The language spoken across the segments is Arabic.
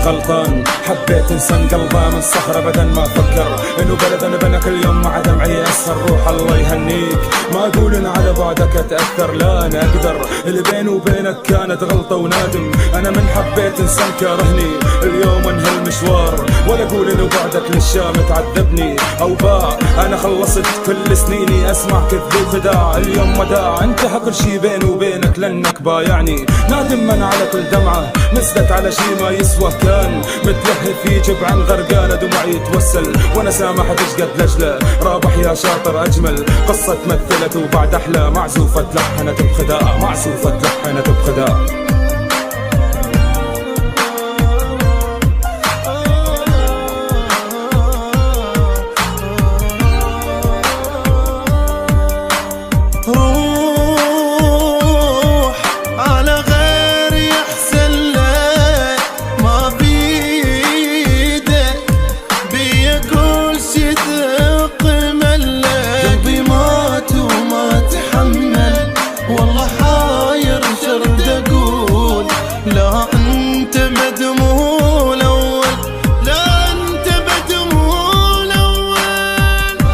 غلطان، حبيت انسان قلبه من صخر ابدا ما فكر انه بلد انا بنا كل يوم مع دمعي اسهر. روح الله يهنيك، ما اقول ان على بعدك اتاثر، لا انا اقدر. اللي بيني وبينك كانت غلطه ونادم، انا من حبيت انسان كارهني اليوم انهى المشوار، ولا اقول انه بعدك للشام تعذبني او باع. انا خلصت كل سنيني اسمع كذب وخداع، اليوم وداع انتهى كل شي بيني وبينك لانك بايعني. نادم من على كل دمعه نزلت على شي ما يسوى، كان متلهف في جبعا غرقانه دموعي يتوسل، وانا سامحت ايش قد لجله. رابح يا شاطر اجمل قصه مثلت وبعد احلى، معزوفه لحنت بخداع، معزوفه لحنت بخداع. لا انت مدمول اول، لا انت مدمول اول.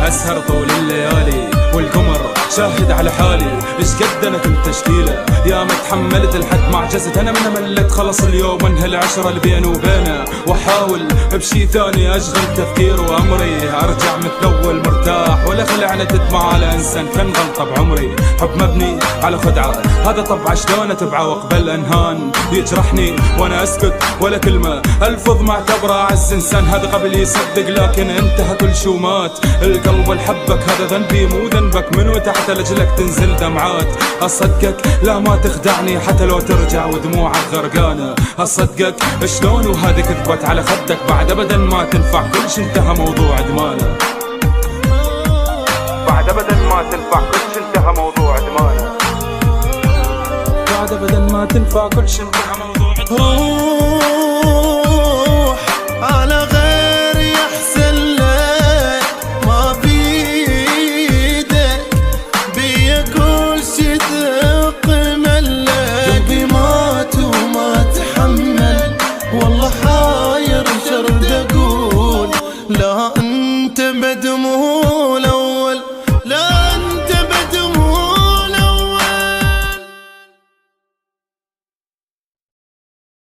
اسهر طول الليالي والقمر شاهد على حالي، ايش قد انا كنت تشكيله يا ما تحملت لحد ما عجزت. انا من ملت خلص اليوم انهى العشرة اللي بيني وبينه، واحاول بشي ثاني اشغل تفكير وامري، ارجع مثل اول مرتاح ولا خلعنا تدمع على انسان كان غلطه بعمري. حب مبني على خدعه هذا طبعه شلون اتبعه، واقبل انهان يجرحني وانا اسكت ولا كلمه، الفظ معتبره اعز انسان هذا قبل يصدق، لكن انتهى كل شو مات. القلب الحبك هذا ذنبي مو ذنبك، من وتحت لجلك تنزل دمعات. اصدقك لا ما تخدعني حتى لو ترجع ودموعك غرقانه، اصدقك شلون وهذه كذبت على خدك، بعد ابدا ما تنفع كل شي انتهى موضوع ادمانه، بعد ابدا ما تنفع كل شي انتهى موضوع ادمانه، بعد ابدا ما تنفع كل شي انتهى موضوع ادمانه. روح على غير يحسن لك، ما بيدك بيا كل شي ثق ملك. قلبي مات وما تحمل والله حاير شرد اقول، لا انت مدمول اول.